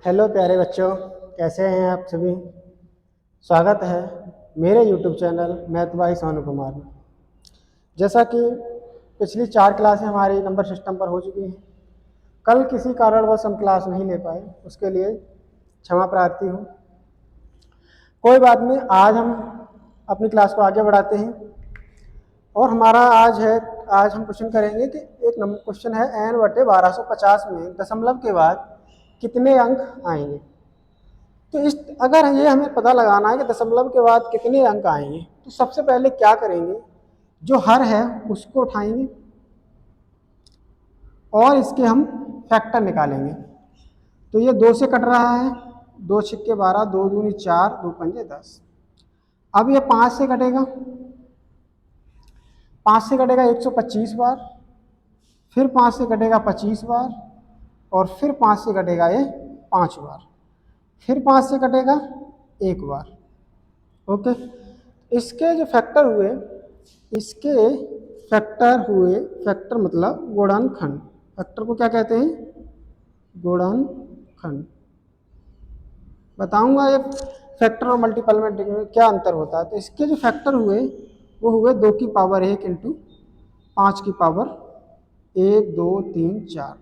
Hello प्यारे बच्चों, कैसे हैं आप सभी। स्वागत है मेरे YouTube channel math bye Sonu Kumar में। जैसा कि पिछली 4 क्लासें हमारी नंबर सिस्टम पर हो चुकी हैं। कल किसी कारणवश हम क्लास नहीं ले पाए, उसके लिए क्षमा प्रार्थी हूँ। कोई बात नहीं, आज हम अपनी क्लास को आगे बढ़ाते हैं और हमारा आज हम क्वेश्चन करेंगे कि एक नंबर क्वेश्चन है n/1250 में दशमलव के बाद कितने अंक आएंगे। तो अगर ये हमें पता लगाना है कि दशमलव के बाद कितने अंक आएंगे, तो सबसे पहले क्या करेंगे, जो हर है उसको उठाएंगे और इसके हम फैक्टर निकालेंगे। तो ये 2 से कट रहा है, 2 छिक्के 12, 2 दूनी 4, 2 पंजे 10। अब ये 5 से कटेगा, 5 से कटेगा 125 बार, फिर 5 से कटेगा 25 बार और फिर 5 से कटेगा ये 5 बार, फिर 5 से कटेगा 1 बार। ओके, इसके जो फैक्टर हुए, फैक्टर मतलब गुणनखंड। फैक्टर को क्या कहते हैं? गुणनखंड। बताऊंगा ये फैक्टर और मल्टीपल में क्या अंतर होता है। तो इसके जो फैक्टर हुए वो हुए 2 की पावर 1 इंटू 5 की पावर 1, 2, 3, 4,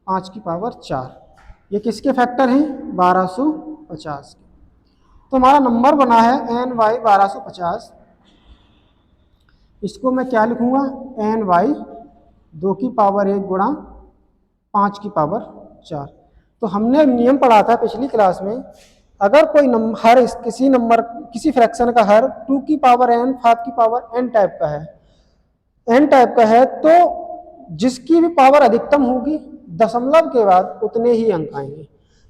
5 की पावर 4। ये किसके फैक्टर हैं? 1250 के। तो हमारा नंबर बना है n/1250। इसको मैं क्या लिखूंगा? n/2 की पावर 1 गुणा 5 की पावर 4। तो हमने नियम पढ़ा था पिछली क्लास में, अगर कोई हर किसी फ्रैक्शन का हर 2 की पावर n, 5 की पावर n टाइप का है, तो जिसकी भी पावर अधिकतम होगी दशमलव के बाद उतने ही अंक आएंगे।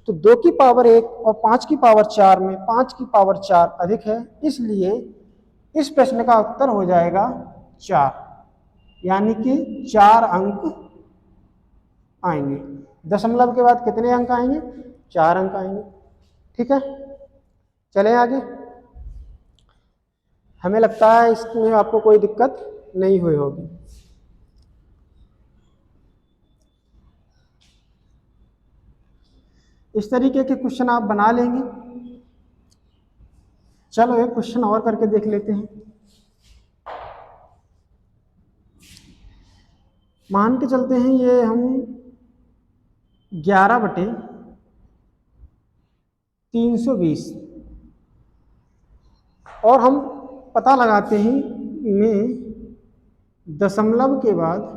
तो 2 की पावर 1 और 5 की पावर 4 में 5 की पावर 4 अधिक है, इसलिए इस प्रश्न का उत्तर हो जाएगा 4, यानी कि 4 अंक आएंगे। दशमलव के बाद कितने अंक आएंगे? 4 अंक आएंगे। ठीक है, चलें आगे। हमें लगता है इसमें आपको कोई दिक्कत नहीं हुई होगी। इस तरीके के क्वेश्चन आप बना लेंगे। चलो एक क्वेश्चन और करके देख लेते हैं। मान के चलते हैं ये हम 11/320 और हम पता लगाते हैं में दशमलव के बाद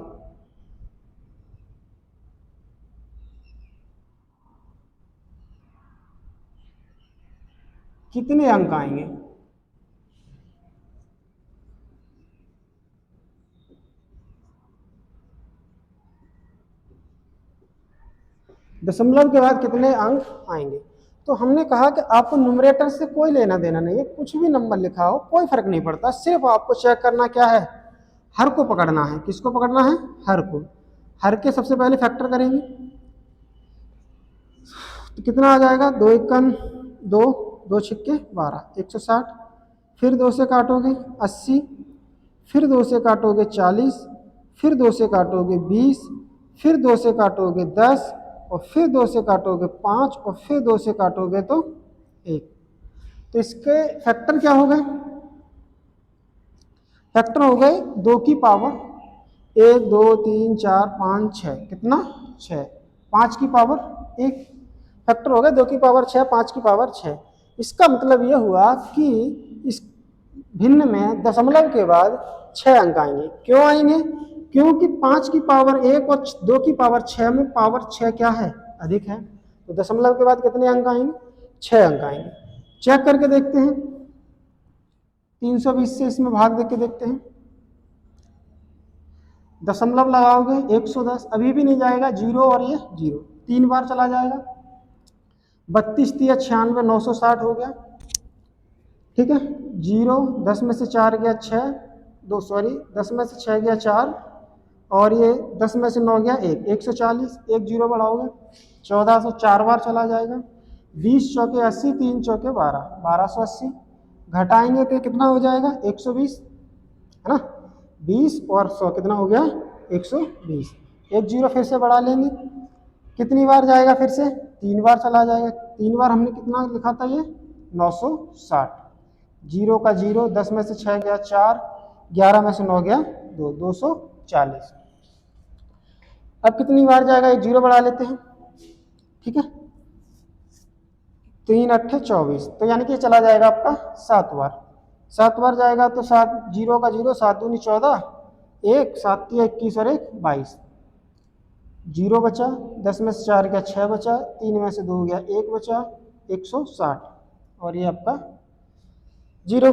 कितने अंक आएंगे। दशमलव के बाद कितने अंक आएंगे। तो हमने कहा कि आपको न्यूमरेटर से कोई लेना देना नहीं है, कुछ भी नंबर लिखा हो कोई फर्क नहीं पड़ता, सिर्फ आपको चेक करना क्या है, हर को पकड़ना है। किसको पकड़ना है? हर को। हर के सबसे पहले फैक्टर करेंगे तो कितना आ जाएगा? 2 एकम 2, 2 छिक्के 12, 160। फिर 2 से काटोगे 80, फिर 2 से काटोगे 40, फिर 2 से काटोगे 20, फिर 2 से काटोगे 10 और फिर 2 से काटोगे 5 और फिर 2 से काटोगे तो 1। तो इसके फैक्टर क्या हो गए? फैक्टर हो गए 2 की पावर 1, 2, 3, 4, 5, 6। कितना? 6। 5 की पावर 1। फैक्टर हो गए 2 की पावर 6, 5 की पावर 6। इसका मतलब यह हुआ कि इस भिन्न में दशमलव के बाद 6 अंक आएंगे। क्यों आएंगे? क्योंकि 5 की पावर 1 और 2 की पावर 6 में पावर 6 क्या है? अधिक है। तो दशमलव के बाद कितने अंक आएंगे? 6 अंक आएंगे। चेक करके देखते हैं, 320 से इसमें भाग देके देखते हैं। दशमलव लगाओगे 110, अभी भी नहीं जाएगा, 0 और ये 0 3 बार चला जाएगा। 32 × 96, 960 हो गया। ठीक है, 0, 10 में से 4 गया 6, 10 में से 6 गया 4 और ये 10 में से 9 गया 1, 140। 1 0 बढ़ाओगे 1400, 4 बार चला जाएगा। 20 चौके 80, 3 चौके 12, 1280। घटाएंगे तो कितना हो जाएगा? 120, है ना। 20 और 100 कितना हो गया? 120। 1 0 फिर से बढ़ा लेंगे, कितनी बार जाएगा? फिर से 3 बार चला जाएगा, 3 बार हमने कितना लिखा था ये 960, 0 का 0, 10 में से 6 गया 4, 11 में से 9 गया 2, 240। अब कितनी बार जाएगा, एक 0 बढ़ा लेते हैं, ठीक है, 3 अट्ठे 24, तो यानी कि चला जाएगा आपका 7 बार, 7 बार जाएगा तो 7, 0 का 0, 7 दूनी 14, 1, 7 तिया 21 और 1 22, 0 बचा, 10 में से 4 गया 6 बचा, 3 में से 2 गया 1 बचा, 160, और ये आपका 0।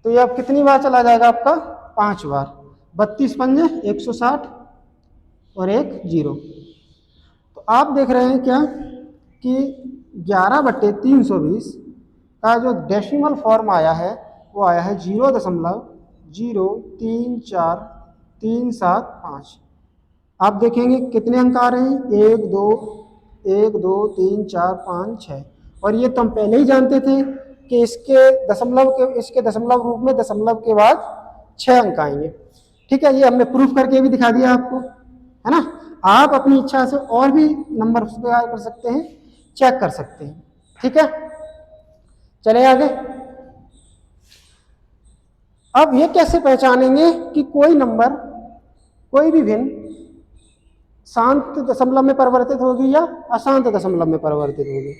तो ये अब कितनी बार चला जाएगा आपका 5 बार, 32 पंजे 160 और 1 0। तो आप देख रहे हैं क्या कि 11/320 का जो डेसिमल फॉर्म आया है वो आया है 0.03437 आप देखेंगे कितने अंक आ रहे हैं, 1 2 1 2 3 4 5 6, और ये तो हम पहले ही जानते थे कि इसके दशमलव रूप में दशमलव के बाद 6 अंक आएंगे। ठीक है, ये हमने प्रूफ करके भी दिखा दिया आपको, है ना। आप अपनी इच्छा से और भी नंबर तैयार कर सकते हैं, चेक कर सकते हैं। ठीक है, चले आगे। अब ये कैसे पहचानेंगे कि कोई नंबर, कोई भी भिन्न शांत दशमलव में परिवर्तित होगी या अशांत दशमलव में परिवर्तित होगी।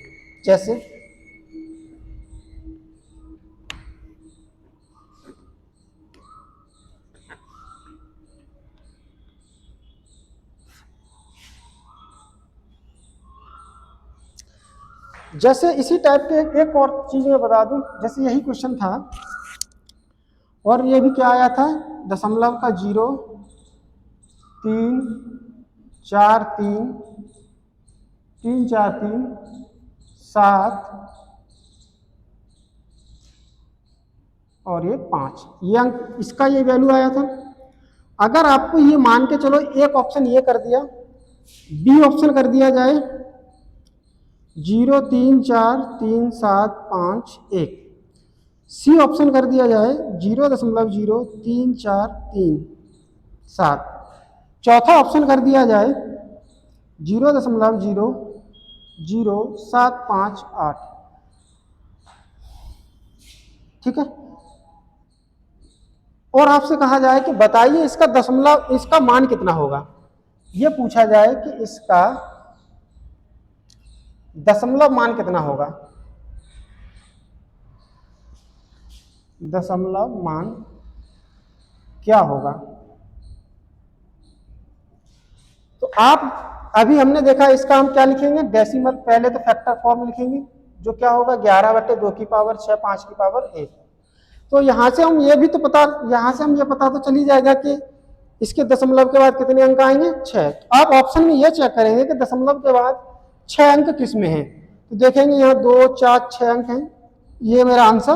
जैसे इसी टाइप के एक और चीज मैं बता दूं, जैसे यही क्वेश्चन था और ये भी क्या आया था, दशमलव का 0 3 4 3 3 4 3 7 और ये 5, ये अंक, इसका ये वैल्यू आया था। अगर आपको ये मान के चलो एक ऑप्शन ये कर दिया, बी ऑप्शन कर दिया जाए 0 3 4 3 7 5 1, सी ऑप्शन कर दिया जाए 0.03437, चौथा ऑप्शन कर दिया जाए 0.00758। ठीक है, और आपसे कहा जाए कि बताइए इसका दशमलव, इसका मान कितना होगा, यह पूछा जाए कि इसका दशमलव मान कितना होगा, दशमलव मान क्या होगा। तो आप अभी हमने देखा इसका हम क्या लिखेंगे, डेसिमल, पहले तो फैक्टर फॉर्म लिखेंगे जो क्या होगा 11/2 की पावर 6 5 की पावर 1। तो यहां से हम ये भी तो पता, यहां से हम ये पता तो चली जाएगा कि इसके दशमलव के बाद कितने अंक आएंगे 6। तो आप ऑप्शन में ये चेक करेंगे कि दशमलव के बाद 6 अंक किस में है, तो देखेंगे यहाँ 2 4 6 अंक हैं, ये मेरा आंसर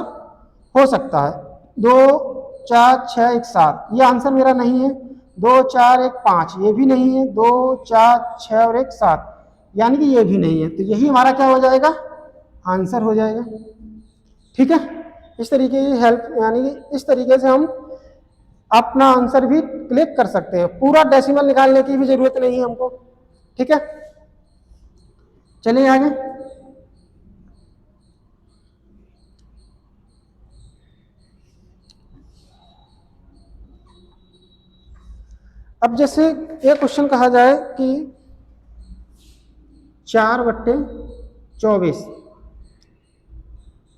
हो सकता है। 2 4 6 1 7, ये आंसर मेरा नहीं है। 2 4 1 5, ये भी नहीं है। 2 4 6 और 1 7, यानी कि ये भी नहीं है। तो यही हमारा क्या हो जाएगा, आंसर हो जाएगा। ठीक है, इस तरीके की हेल्प, यानी कि इस तरीके से हम अपना आंसर भी क्लिक कर सकते हैं, पूरा डेसिमल निकालने की भी जरूरत नहीं है हमको। ठीक है, चलिए आगे। अब जैसे एक क्वेश्चन कहा जाए कि 4/24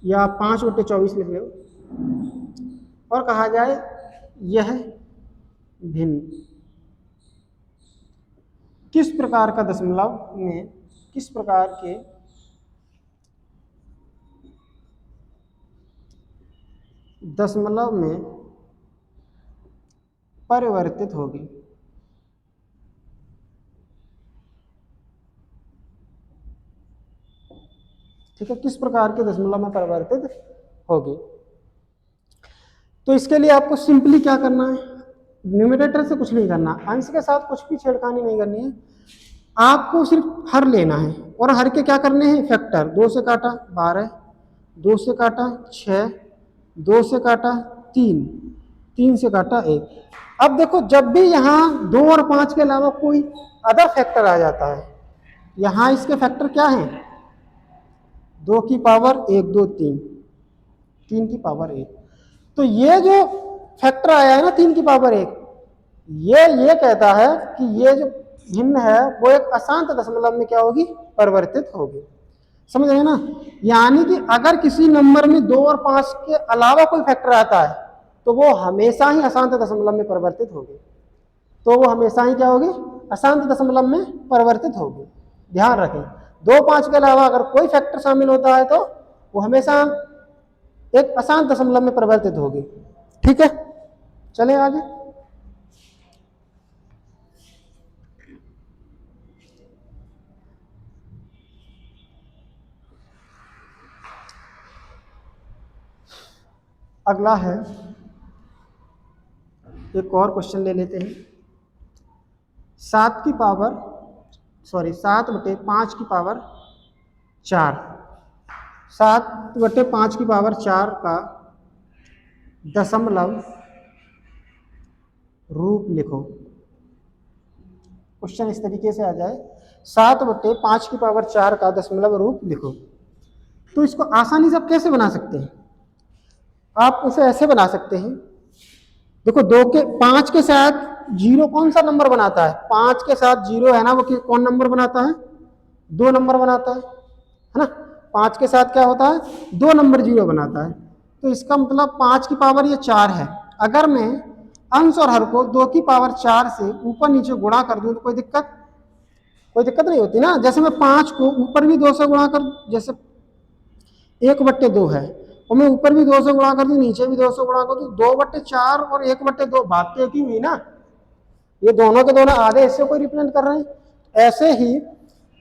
या 5/24 लिख लो, और कहा जाए यह भिन्न किस प्रकार का दशमलव में, किस प्रकार के दशमलव में परिवर्तित होगी। ठीक है, किस प्रकार के दशमलव में परिवर्तित होगी। तो इसके लिए आपको सिंपली क्या करना है, न्यूमरेटर से कुछ नहीं करना, अंश के साथ कुछ भी छेड़खानी नहीं करनी है, आपको सिर्फ हर लेना है। और हर के क्या करने हैं, फैक्टर। 2 से काटा 12, 2 से काटा 6, 2 से काटा 3, 3 से काटा 1। अब देखो, जब भी यहाँ 2 और 5 के अलावा कोई अदर फैक्टर आ जाता है, यहाँ इसके फैक्टर क्या हैं? 2 की पावर 1, 2, 3, 3 की पावर 1। तो ये जो फैक्टर आया है ना 3 की पावर 1, ये कहता है कि ये जो भिन्न है वो एक अशांत दशमलव में क्या होगी? परिवर्तित होगी। समझ रहे हैं ना? यानी कि अगर किसी नंबर में 2 और 5 के अलावा कोई फैक्टर आता है तो वो हमेशा ही अशांत दशमलव में परिवर्तित होगी। तो वो हमेशा ही क्या होगी? अशांत दशमलव में परिवर्तित होगी। ध्यान रखें, 2, 5 के अलावा अगर कोई फैक्टर शामिल होता है तो वो हमेशा एक अशांत दशमलव में परिवर्तित होगी। ठीक है, चलें आगे। अगला है, एक और क्वेश्चन ले लेते हैं। 7 की पावर 7/5 की पावर 4, 7/5 की पावर 4 का दशमलव रूप लिखो। क्वेश्चन इस तरीके से आ जाए, 7/5 की पावर 4 का दशमलव रूप लिखो। तो इसको आसानी से आप कैसे बना सकते हैं? आप इसे ऐसे बना सकते हैं, देखो 5 के साथ 0 कौन सा नंबर बनाता है? 5 के साथ 0 है ना, वो कौन नंबर बनाता है? 2 नंबर बनाता है ना। 5 के साथ क्या होता है? 2 नंबर 0 बनाता है। तो इसका मतलब 5 की पावर ये 4 है। अगर मैं अंश और हर को 2 की पावर 4 से ऊपर नीचे गुणा कर दूं तो कोई दिक्कत नहीं होती ना। जैसे मैं 5 को ऊपर भी 2 से गुणा कर, जैसे 1/2 है, और मैं ऊपर भी 2 से गुणा कर दूं, नीचे भी 2 से गुणा कर दूं, 2/4 और 1/2 बात तो एक ही हुई ना। ये दोनों के दोनों आधे हिस्से को रिप्रेजेंट कर रहे हैं।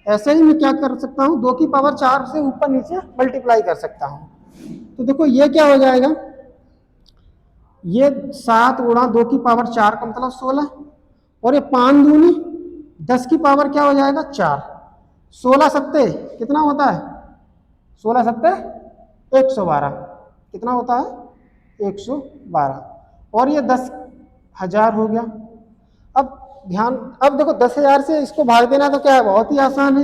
ऐसे ही मैं क्या कर सकता हूं? 2 की पावर 4 से ऊपर नीचे मल्टीप्लाई कर सकता हूं। तो देखो ये क्या हो जाएगा? ये 7 गुणा 2 की पावर 4 का मतलब 16, और ये 5 दूनी 10 की पावर क्या हो जाएगा? 4। 16 सत्ते कितना होता है? 16 सत्ते 112। कितना होता है? 112। और ये 10,000 हो गया। अब देखो 10,000 से इसको भाग देना तो क्या है? बहुत ही आसान है।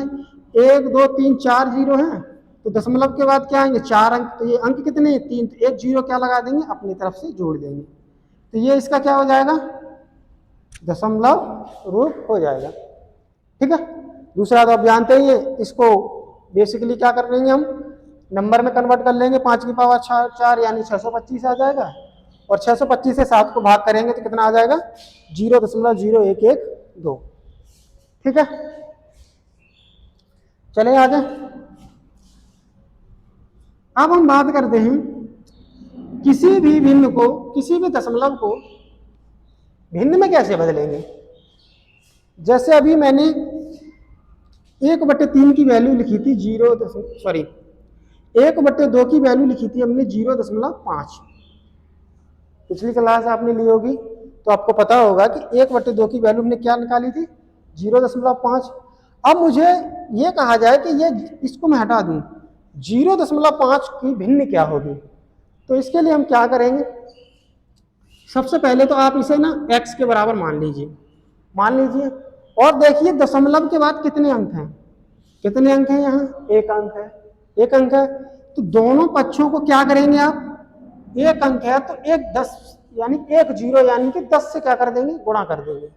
1, 2, 3, 4 जीरो हैं, तो दशमलव के बाद क्या आएंगे? 4 अंक। तो ये अंक कितने हैं? 3। तो एक जीरो क्या लगा देंगे? अपनी तरफ से जोड़ देंगे। तो ये इसका क्या हो जाएगा? दशमलव रूप हो जाएगा। ठीक है। दूसरा तो आप जानते ही हैं, इसको बेसिकली क्या कर लेंगे हम? नंबर में कन्वर्ट कर लेंगे। 5 की पावर 4 यानी 625 आ जाएगा, और 625 से 7 को भाग करेंगे तो कितना आ जाएगा? 0.0112। ठीक है, चले आगे। अब हम बात करते हैं किसी भी भिन्न को, किसी भी दशमलव को भिन्न में कैसे बदलेंगे। जैसे अभी मैंने 1/3 की वैल्यू लिखी थी 1/2 की वैल्यू लिखी थी हमने 0.5। पिछली क्लास आपने ली होगी तो आपको पता होगा कि 1/2 की वैल्यू हमने क्या निकाली थी? 0.5। अब मुझे ये कहा जाए कि ये इसको मैं हटा दूं, 0.5 की भिन्न क्या होगी। तो इसके लिए हम क्या करेंगे? सबसे पहले तो आप इसे ना x के बराबर मान लीजिए, और देखिए दशमलव के बाद कितने अंक हैं? कितने अंक हैं? यहाँ एक अंक है। तो दोनों पक्षों को क्या करेंगे आप? एक अंक है तो एक 10 यानी 1 0 यानी कि 10 से क्या कर देंगे? गुणा कर देंगे।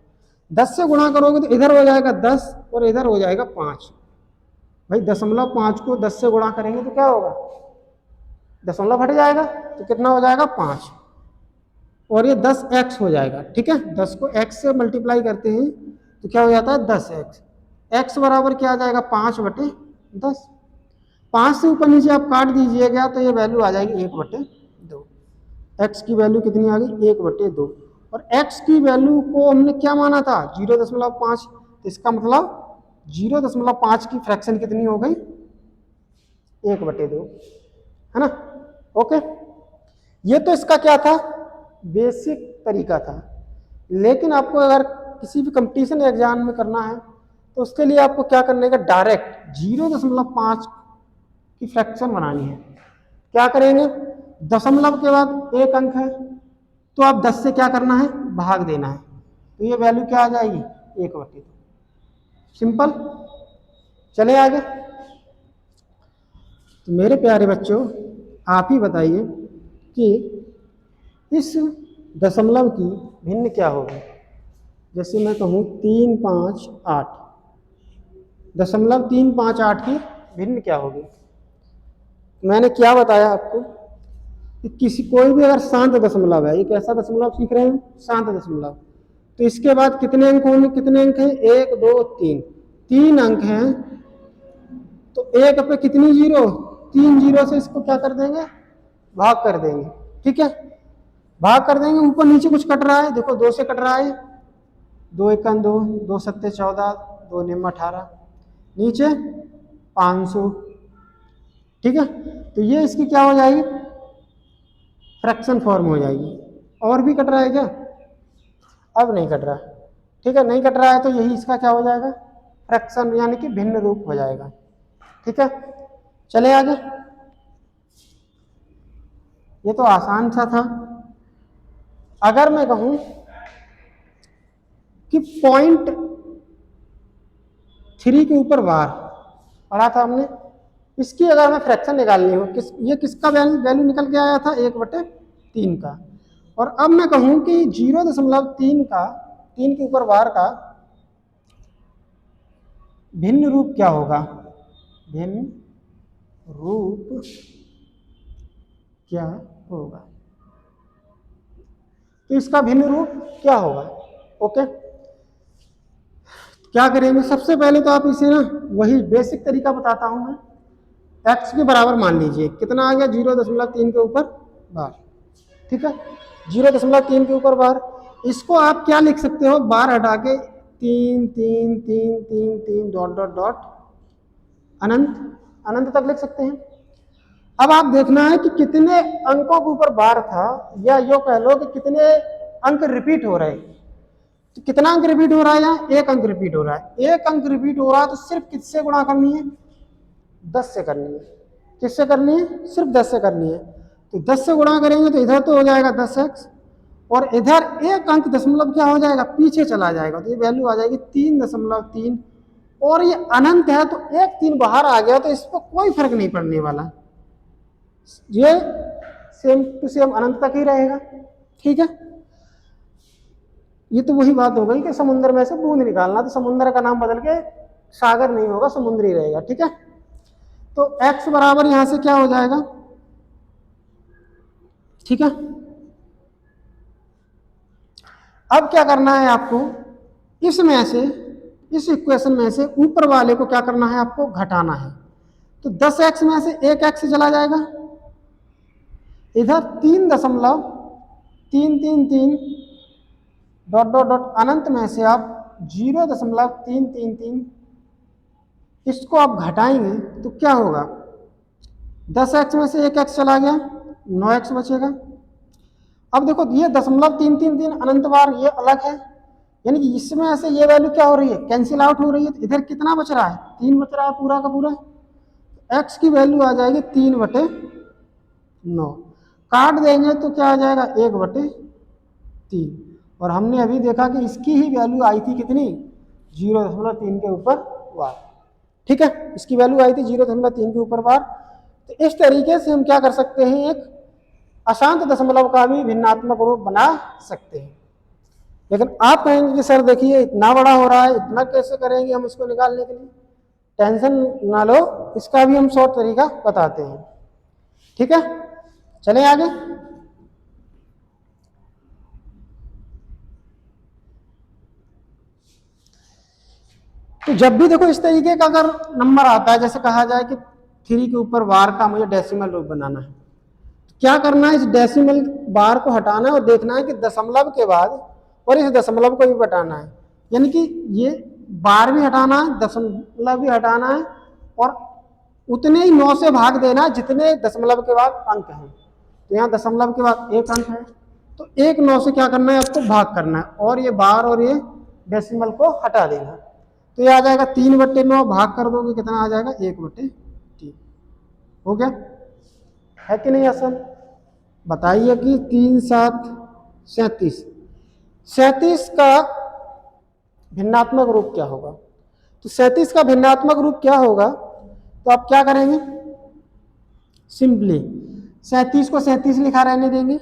10 से गुणा करोगे तो इधर हो जाएगा 10 और इधर हो जाएगा 5। भाई 0.5 को 10 से गुणा करेंगे तो क्या होगा? दशमलव हट जाएगा तो कितना हो जाएगा? 5। और ये 10x हो जाएगा। ठीक है, 10 को x से मल्टीप्लाई करते हैं तो क्या हो जाता है? 10x। x बराबर क्या आ जाएगा? 5/10। 5 से ऊपर नीचे आप काट दीजिएगा तो ये वैल्यू आ जाएगी 1/2। x की वैल्यू कितनी आ गई? 1/2। और x की वैल्यू को हमने क्या माना था? 0.5। तो इसका मतलब 0.5 की फ्रैक्शन कितनी हो गई? 1/2, है ना। ओके, ये तो इसका क्या था? बेसिक तरीका था। लेकिन आपको अगर किसी भी कंपटीशन एग्जाम में करना है तो उसके लिए आपको क्या करने का? डायरेक्ट 0.5 की फ्रैक्शन बनानी है। क्या करेंगे? दशमलव के बाद एक अंक है तो आप 10 से क्या करना है? भाग देना है। तो ये वैल्यू क्या आ जाएगी? 1/2। सिंपल। चले आगे। तो मेरे प्यारे बच्चों, आप ही बताइए कि इस दशमलव की भिन्न क्या होगी। जैसे मैं कहूँ 3, 5, 8, 0.358 की भिन्न क्या होगी। मैंने क्या बताया आपको कि किसी कोई भी अगर शांत दशमलव है, एक ऐसा दशमलव सीख रहे हैं शांत दशमलव, तो इसके बाद कितने अंक होंगे, कितने अंक हैं, 1, 2, 3, 3 अंक हैं। तो एक पे कितनी जीरो, 3 जीरो से इसको क्या कर देंगे, भाग कर देंगे। ठीक है, भाग कर देंगे। ऊपर नीचे कुछ कट रहा है, देखो 2 से कट रहा है, 2 एकम 2, 2 सत्ते 14, 2 निम 18, नीचे 500। ठीक है, तो ये इसकी क्या हो जाएगी, फ्रैक्शन फॉर्म हो जाएगी। और भी कट रहा है क्या, अब नहीं कट रहा है। ठीक है, नहीं कट रहा है तो यही इसका क्या हो जाएगा, फ्रैक्शन यानी कि भिन्न रूप हो जाएगा। ठीक है, चले आगे। ये तो आसान सा था। अगर मैं कहूं कि 0.3 के ऊपर बार पढ़ा था हमने, इसकी अगर हमें फ्रैक्शन निकालनी हो, ये किसका वैल्यू निकल के आया था, 1/3 का। और अब मैं कहूं कि 0.3 का, 3 के ऊपर बार का भिन्न रूप क्या होगा, भिन्न रूप क्या होगा। तो इसका भिन्न रूप क्या होगा। ओके, क्या करेंगे, सबसे पहले तो आप इसे ना वही बेसिक तरीका बताता हूं मैं। x के बराबर मान लीजिए, कितना आ गया, 0.3 के ऊपर बार। ठीक है, 0.3 के ऊपर बार। इसको आप क्या लिख सकते हो, बार हटा के 3, 3, 3, 3, 3 डॉट डॉट डॉट अनंत, अनंत तक लिख सकते हैं। अब आप देखना है कि कितने अंकों के ऊपर बार था, या यो कह लो कि कितने अंक रिपीट हो रहे हैं। तो कितना अंक रिपीट हो रहा है, यहाँ 1 अंक रिपीट हो रहा है। 1 अंक रिपीट हो रहा है तो सिर्फ किससे गुणा करनी है, 10 से करनी है। किससे करनी है, सिर्फ 10 से करनी है। तो 10 से गुणा करेंगे तो इधर तो हो जाएगा 10x, और इधर 1 अंक दशमलव क्या हो जाएगा, पीछे चला जाएगा, तो ये वैल्यू आ जाएगी 3.3। और ये अनंत है तो 1 3 बाहर आ गया तो इस पर कोई फर्क नहीं पड़ने वाला, ये सेम टू सेम अनंत तक ही रहेगा। ठीक है, ये तो वही बात हो गई कि समुद्र में से बूंद निकालना, तो समुद्र का नाम बदल के सागर नहीं होगा, समुद्री रहेगा। ठीक है, तो x बराबर यहां से क्या हो जाएगा। ठीक है, अब क्या करना है आपको, इसमें से, इस इक्वेशन में से ऊपर वाले को क्या करना है, आपको घटाना है। तो 10x में से 1x चला जाएगा, इधर 3.333 डॉट डॉट डॉट अनंत में से आप 0.333, इसको आप घटाएंगे तो क्या होगा, 10x में से 1x चला गया, 9x बचेगा। अब देखो ये 0.333 अनंत बार ये अलग है, यानी कि इसमें से ये वैल्यू क्या हो रही है, कैंसिल आउट हो रही है। तो इधर कितना बच रहा है, 3 बच रहा है पूरा का पूरा। x की वैल्यू आ जाएगी 3/9, काट देंगे तो क्या आ जाएगा, 1/3। और हमने अभी देखा कि इसकी ही वैल्यू आई थी कितनी, 0.3 के ऊपर बार। ठीक है, इसकी वैल्यू आई थी 0.3 के ऊपर बार। तो इस तरीके से हम क्या कर सकते हैं, एक अशांत दशमलव का भी भिन्नात्मक रूप बना सकते हैं। लेकिन आप कहेंगे कि सर देखिए इतना बड़ा हो रहा है, इतना कैसे करेंगे हम इसको निकालने के लिए। टेंशन ना लो, इसका भी हम शॉर्ट तरीका बताते हैं। ठीक है, चलें आगे। तो जब भी देखो इस तरीके का अगर नंबर आता है, जैसे कहा जाए कि 3 के ऊपर बार का मुझे डेसिमल रूप बनाना है, क्या करना है, इस डेसिमल बार को हटाना है और देखना है कि दशमलव के बाद और इस दशमलव को भी हटाना है, यानी कि ये बार भी हटाना है, दशमलव भी हटाना है, और उतने ही 9 से भाग देना है जितने दशमलव के बाद अंक हैं। तो यहाँ दशमलव के बाद 1 अंक है, तो 1 9 से क्या करना है, आपको भाग करना है, और ये बार और ये डेसिमल को हटा देना। तो ये आ जाएगा 3/9, भाग कर दोगे कितना आ जाएगा, 1/3। हो गया, है कि नहीं आसान। बताइए कि 3 7 37, 37 का भिन्नात्मक रूप क्या होगा। तो 37 का भिन्नात्मक रूप क्या होगा? तो आप क्या करेंगे, सिंपली 37 को 37 लिखा रहने देंगे।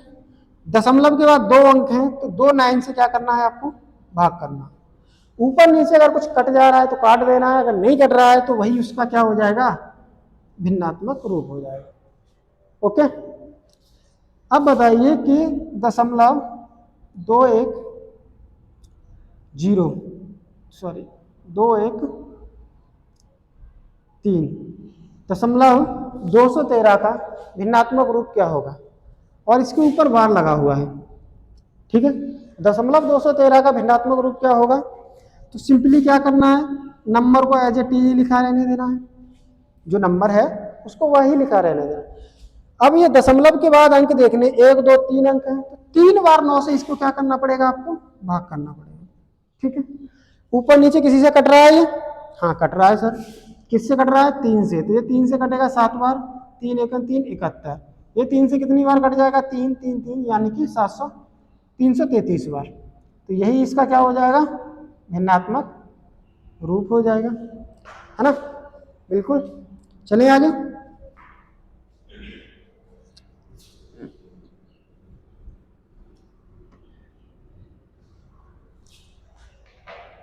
दशमलव के बाद 2 अंक हैं तो 2 9 से क्या करना है आपको, भाग करना। ऊपर नीचे अगर कुछ कट जा रहा है तो काट देना है, अगर नहीं कट रहा है तो वही उसका क्या हो जाएगा, भिन्नात्मक रूप हो जाएगा। ओके, अब बताइए कि 213 का भिन्नात्मक रूप क्या होगा? और इसके ऊपर बार लगा हुआ है, ठीक है। 213 का भिन्नात्मक रूप क्या होगा? तो सिंपली क्या करना है, नंबर को एज ए टी लिखा रहने देना है, जो नंबर है उसको वही लिखा रहने देना। अब ये दशमलव के बाद अंक देखने 1 2 3 अंक हैं, तो 3 बार 9 से इसको क्या करना पड़ेगा, आपको भाग करना पड़ेगा, ठीक है। ऊपर नीचे किसी से कट रहा है ये? हाँ कट रहा है सर। किससे कट रहा है? 3 से। तो ये 3 से कटेगा 7 बार, 3 1 3 71। ये 3 से कितनी बार कट जाएगा? 3 3 3, यानी कि 333 बार। तो यही इसका क्या हो जाएगा, भिन्नात्मक रूप हो जाएगा, है ना। बिल्कुल, चलिए आगे।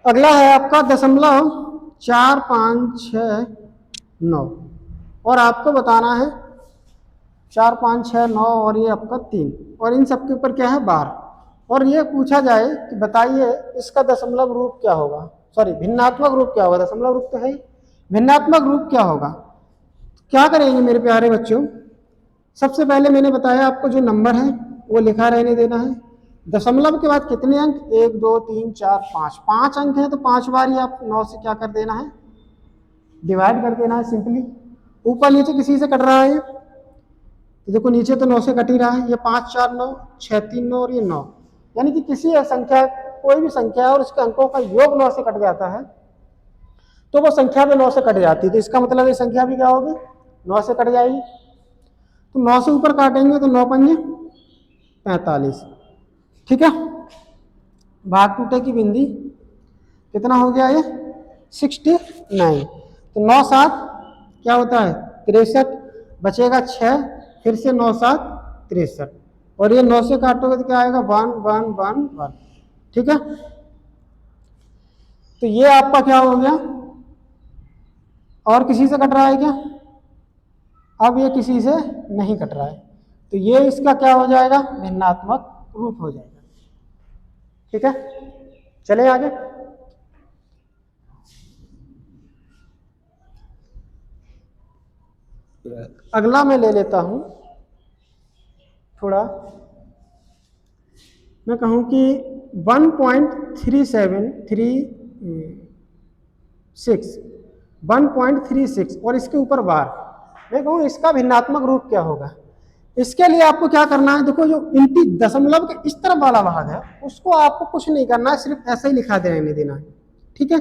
अगला है आपका 0.4569 और आपको बताना है 4 5 6 9 और ये आपका 3 और इन सब के ऊपर क्या है, बार। और ये पूछा जाए कि बताइए इसका दशमलव रूप क्या होगा, सॉरी भिन्नात्मक रूप क्या होगा, दशमलव रूप तो है ही, भिन्नात्मक रूप क्या होगा। क्या करेंगे मेरे प्यारे बच्चों, सबसे पहले मैंने बताया आपको जो नंबर है वो लिखा रहने देना है। दशमलव के बाद कितने अंक, 1 2 3 4 5, 5 अंक हैं तो 5 बार ही आप 9 से क्या कर देना है, डिवाइड कर देना है सिंपली। ऊपर नीचे किसी से कट रहा है तो देखो नीचे तो 9 से कट ही रहा है, ये 5 4 9 6 3 9 और ये 9, यानी कि किसी संख्या, कोई भी संख्या है और उसके अंकों का योग 9 से कट जाता है तो वो संख्या में 9 से कट जाती है, तो इसका मतलब ये संख्या भी क्या होगी, 9 से कट जाएगी। तो 9 से ऊपर काटेंगे तो 9 पंजे 45, ठीक है। भाग टूटे की बिंदी कितना हो गया, ये 69। तो 9 7 क्या होता है, 63, बचेगा 6, फिर से 9 7 63, और ये 9 से काटोगे तो क्या आएगा, 1 1 1 1, ठीक है। तो ये आपका क्या हो गया, और किसी से कट रहा है क्या? अब ये किसी से नहीं कट रहा है, तो ये इसका क्या हो जाएगा, भिन्नात्मक रूप हो जाएगा, ठीक है। चले आगे। अगला मैं ले लेता हूं थोड़ा, मैं कहूं कि 1.36 और इसके ऊपर बार, मैं कहूँ इसका भिन्नात्मक रूप क्या होगा। इसके लिए आपको क्या करना है, देखो जो इंटी दशमलव के इस तरफ वाला भाग है उसको आपको कुछ नहीं करना है, सिर्फ ऐसे ही लिखा देने देना है, ठीक है।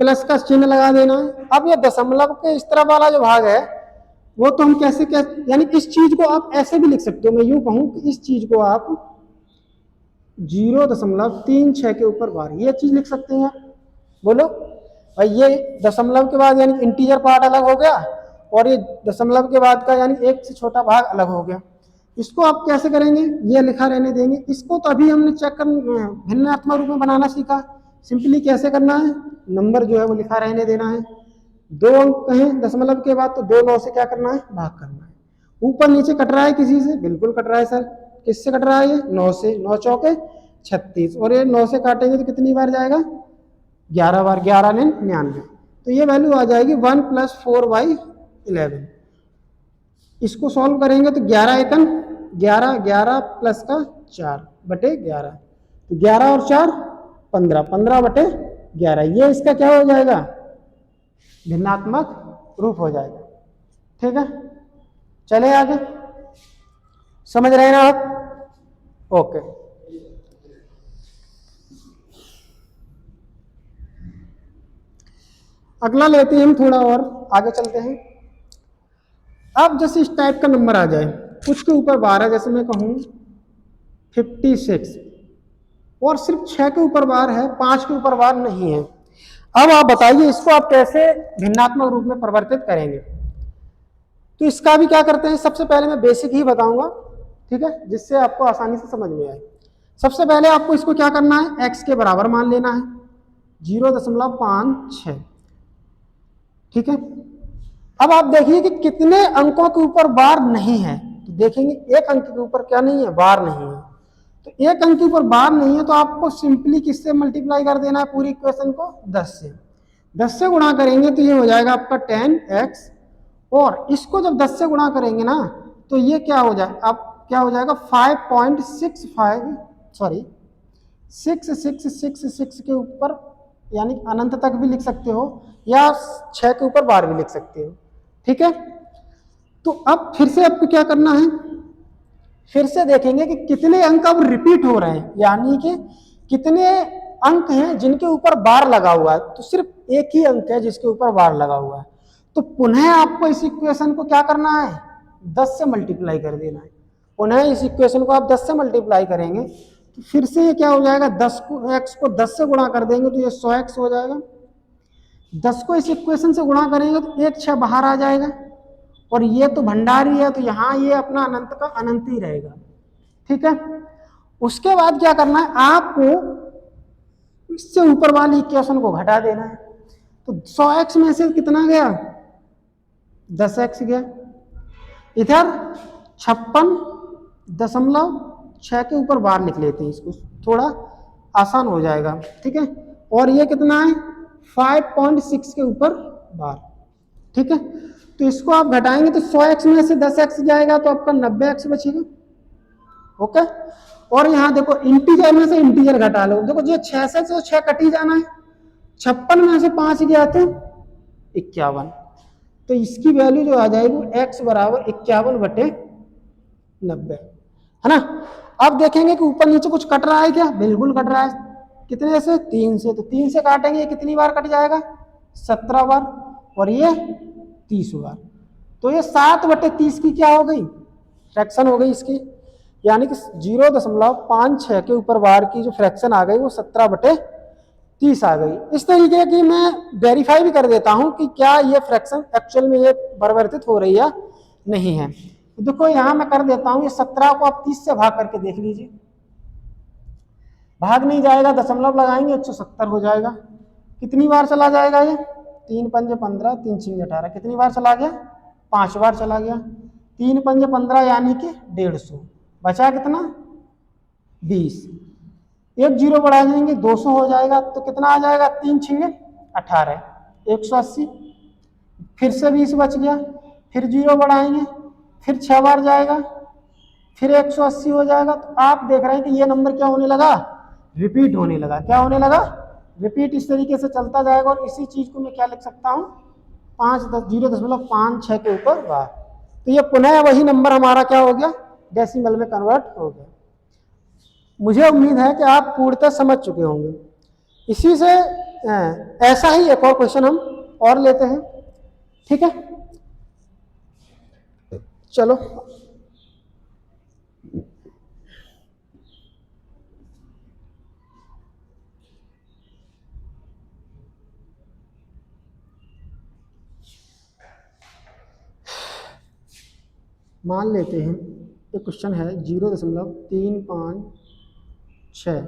प्लस का चिन्ह लगा देना है। अब ये दशमलव के इस तरफ वाला जो भाग है वो तो हम कैसे यानी इस चीज को आप ऐसे भी लिख सकते हो, मैं यूं कहूं कि इस चीज को आप 0.36 के ऊपर बार, ये चीज लिख सकते हैं। बोलो भाई, ये दशमलव के बाद यानी इंटीजर पार्ट अलग हो गया और ये दशमलव के बाद का यानी 1 से छोटा भाग अलग हो गया। इसको आप कैसे करेंगे, ये लिखा रहने देंगे। इसको तो अभी हमने चेक कर भिन्नात्मक रूप में बनाना सीखा। सिंपली कैसे करना है, नंबर जो है वो लिखा रहने देना है, 2 अंक कहें दशमलव के बाद तो 2 9 से क्या करना है, भाग करना है। ऊपर नीचे कट रहा है किसी से, बिल्कुल कट रहा है सर। किससे कट रहा है, ये 9 से, 9 चौके 36, और ये 9 से काटेंगे तो कितनी बार जाएगा, 11 बार, 11 ने 99, तो ये वैल्यू आ जाएगी 1 + 4/11। इसको सॉल्व करेंगे तो 11 एकन 11, 11 प्लस का 4 बटे 11, तो 11 और 4 15, 15 बटे 11, ये इसका क्या हो जाएगा, भिन्नात्मक रूप हो जाएगा, ठीक है। चले आगे, समझ रहे हैं ना आप, ओके। अगला लेते हैं हम, थोड़ा और आगे चलते हैं। अब जैसे इस टाइप का नंबर आ जाए, कुछ के ऊपर 12, जैसे मैं कहूं 56 और सिर्फ 6 के ऊपर बार है, 5 के ऊपर बार नहीं है। अब आप बताइए इसको आप कैसे भिन्नात्मक रूप में परिवर्तित करेंगे। तो इसका भी क्या करते हैं, सबसे पहले मैं बेसिक ही बताऊंगा, ठीक है, जिससे आपको आसानी से समझ में आए। सबसे पहले आपको इसको क्या करना है, x के बराबर मान लेना है 0.56, ठीक है। अब आप देखिए कि कितने अंकों के ऊपर बार नहीं है, तो देखेंगे एक अंक के ऊपर क्या नहीं है, बार नहीं है। तो एक अंक के ऊपर बार नहीं है तो आपको सिंपली किससे मल्टीप्लाई कर देना है, पूरी इक्वेशन को 10 से। 10 से गुणा करेंगे तो ये हो जाएगा आपका 10x, और इसको जब 10 से गुणा करेंगे ना तो ये क्या हो जाए, अब क्या हो जाएगा 5.65, सॉरी 6666 के ऊपर, यानी अनंत तक भी लिख सकते हो या 6 के ऊपर बार भी लिख सकते हो, ठीक है। तो अब फिर से आपको क्या करना है, फिर से देखेंगे कि कितने अंक अब रिपीट हो रहे हैं, यानी कि कितने अंक हैं जिनके ऊपर बार लगा हुआ है। तो सिर्फ एक ही अंक है जिसके ऊपर बार लगा हुआ है, तो पुनः आपको इस इक्वेशन को क्या करना है, 10 से मल्टीप्लाई कर देना है। पुनः इस इक्वेशन को आप 10 से मल्टीप्लाई करेंगे तो फिर से ये क्या हो जाएगा, 10 को x को 10 से गुणा कर देंगे तो ये 100x हो जाएगा। 10 को इस इक्वेशन से गुणा करेंगे तो 1 6 बाहर आ जाएगा, और ये तो भंडारी है तो यहाँ ये अपना अनंत का अनंत ही रहेगा, ठीक है। उसके बाद क्या करना है, आपको इससे ऊपर वाली इक्वेशन को घटा देना है। तो 100x में से कितना गया, 10x गया। इधर 56.6 के ऊपर बार लिख लेते हैं, इसको थोड़ा आसान हो जाएगा, ठीक है। और ये कितना है, 5.6 के ऊपर बार, ठीक है। तो इसको आप घटाएंगे तो 100x में से 10x जाएगा तो आपका 90x बचेगा, ओके। और यहाँ देखो इंटीजर में से इंटीजर घटा लो, देखो ये 6 से तो 6 कट ही जाना है, 56 में से 5 गया तो 51, तो इसकी वैल्यू जो आ जाएगी x बराबर 51/90, है ना। अब देखेंगे कि ऊपर नीचे कुछ कट रहा है क्या, बिल्कुल कट रहा है। कितने से, 3 से, तो 3 से काटेंगे कितनी बार कट जाएगा, 17 बार, और ये 30 बार। तो ये 7/30 की क्या हो गई, फ्रैक्शन हो गई इसकी, यानी कि 0.56 के ऊपर बार की जो फ्रैक्शन आ गई वो 17/30 आ गई। इस तरीके की मैं वेरीफाई भी कर देता हूं कि क्या ये फ्रैक्शन एक्चुअल में ये परिवर्तित हो रही है नहीं है। तो देखो यहां मैं कर देता हूं, ये 17 को आप 30 से भाग करके देख लीजिए, भाग नहीं जाएगा, दशमलव लगाएंगे 170 हो जाएगा। कितनी बार चला जाएगा ये, 3 पंजे 15, 3 छींगे 18, कितनी बार चला गया, 5 बार चला गया। 3 पंजे 15 यानी कि 150, बचा कितना 20, एक जीरो बढ़ा देंगे 200 हो जाएगा, तो कितना आ जाएगा, 3 छींगे 18, 180, फिर से 20 बच गया, फिर जीरो बढ़ाएंगे, फिर 6 बार जाएगा, फिर 180 हो जाएगा। तो आप देख रहे हैं कि ये नंबर क्या होने लगा, रिपीट होने लगा। क्या होने लगा, रिपीट। इस तरीके से चलता जाएगा, और इसी चीज को मैं क्या लिख सकता हूँ, 0.56 के ऊपर बार। तो ये पुनः वही नंबर हमारा क्या हो गया, डेसिमल में कन्वर्ट हो गया। मुझे उम्मीद है कि आप पूर्णतः समझ चुके होंगे। इसी से ऐसा ही एक और क्वेश्चन हम और लेते हैं, ठीक है। चलो मान लेते हैं एक क्वेश्चन है 0.356,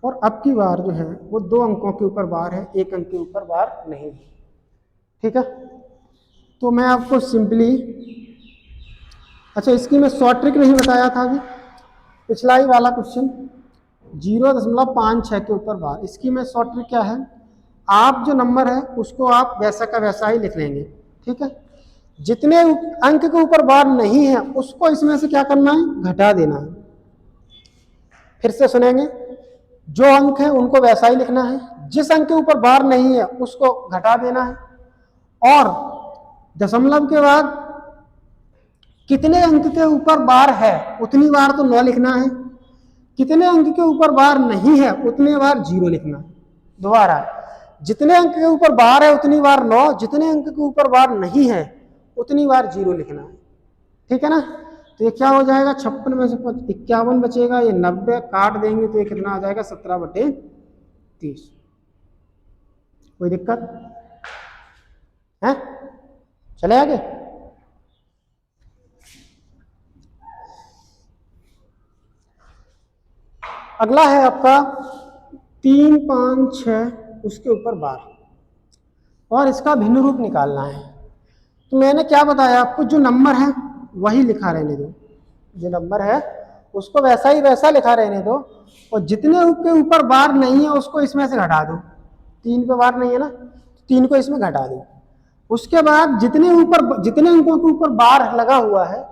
और अब की बार जो है वो 2 अंकों के ऊपर बार है, 1 अंक के ऊपर बार नहीं है, ठीक है। तो मैं आपको सिंपली, अच्छा इसकी मैं शॉर्ट ट्रिक नहीं बताया था अभी, पिछला ही वाला क्वेश्चन 0.56 के ऊपर बार, इसकी मैं शॉर्ट ट्रिक क्या है, आप जो नंबर है उसको आप वैसा का वैसा ही लिख लेंगे, ठीक है। जितने अंक के ऊपर बार नहीं है उसको इसमें से क्या करना है, घटा देना है। फिर से सुनेंगे, जो अंक है उनको वैसा ही लिखना है, जिस अंक के ऊपर बार नहीं है उसको घटा देना है, और दशमलव के बाद कितने अंक के ऊपर बार है उतनी बार तो 9 लिखना है, कितने अंक के ऊपर बार नहीं है उतने बार 0 लिखना है। दोबारा, जितने अंक के ऊपर बार है उतनी बार 9, जितने अंक के ऊपर बार नहीं है उतनी बार 0 लिखना है, ठीक है ना। तो ये क्या हो जाएगा, 56 में से 51 बचेगा, ये 90 काट देंगे तो ये कितना आ जाएगा, 17/30 कोई दिक्कत है? चले आगे। अगला है आपका 3, 5, 6 उसके ऊपर बार, और इसका भिन्न रूप निकालना है। तो मैंने क्या बताया आपको, जो नंबर है वही लिखा रहने दो, जो नंबर है उसको वैसा ही वैसा लिखा रहने दो, और जितने के ऊपर बार नहीं है उसको इसमें से घटा दो। 3 पे बार नहीं है ना, 3 को इसमें घटा दो। उसके बाद जितने अंकों के ऊपर बार लगा हुआ है,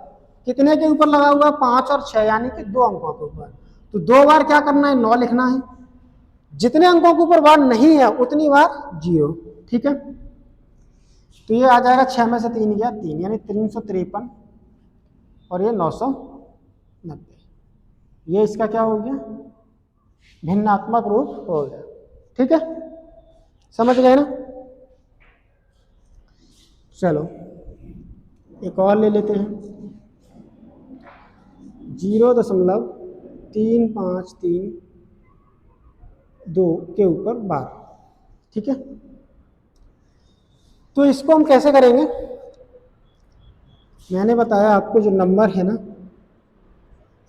कितने के ऊपर लगा हुआ है, 5 और 6, यानी कि 2 अंकों के ऊपर, तो 2 बार क्या करना है, 9 लिखना है। जितने अंकों के ऊपर बार नहीं है उतनी बार 0। ठीक है, तो ये आ जाएगा 6 में से 3 गया 3, यानी 353, और ये 990। ये इसका क्या हो गया, भिन्नात्मक रूप हो गया। ठीक है, समझ गए ना? चलो एक और ले लेते हैं, 0.3532 के ऊपर बार। ठीक है, तो इसको हम कैसे करेंगे, मैंने बताया आपको, जो नंबर है ना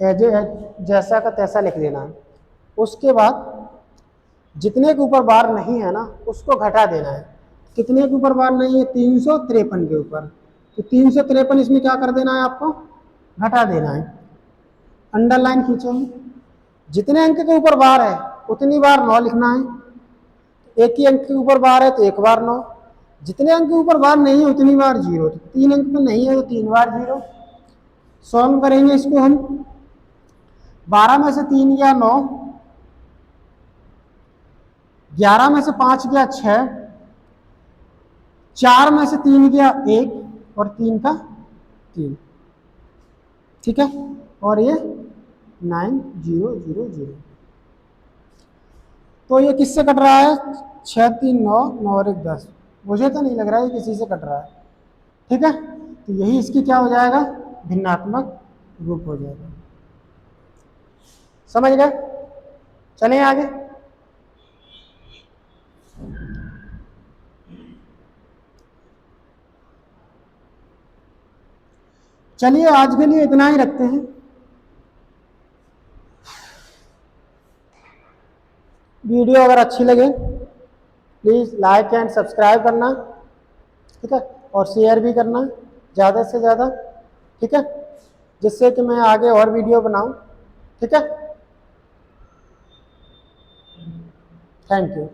जैसा का तैसा लिख देना है। उसके बाद जितने के ऊपर बार नहीं है ना उसको घटा देना है। कितने के ऊपर बार नहीं है, 353 के ऊपर, तो 353 इसमें क्या कर देना है, आपको घटा देना है। अंडरलाइन खींचेंगे, जितने अंक के ऊपर बार है उतनी बार 9 लिखना है। एक ही अंक के ऊपर बार है तो एक बार 9, जितने अंक के ऊपर बार नहीं है उतनी बार 0, तो 3 अंक में नहीं है तो 3 बार 0। सॉल्व करेंगे इसको हम, 12 में से 3 गया 9, 11 में से 5 गया 6, 4 में से 3 गया 1, और 3 का 3। ठीक है, और ये 9000। तो ये किससे कट रहा है, 6, 3, 9, 9 और 1, 10। मुझे तो नहीं लग रहा है किसी से कट रहा है। ठीक है, तो यही इसकी क्या हो जाएगा, भिन्नात्मक रूप हो जाएगा। समझ गए? चलें आगे। चलिए आज के लिए इतना ही रखते हैं। वीडियो अगर अच्छी लगे प्लीज़ लाइक एंड सब्सक्राइब करना, ठीक है, और शेयर भी करना ज़्यादा से ज़्यादा। ठीक है, जिससे कि मैं आगे और वीडियो बनाऊं। ठीक है, थैंक यू।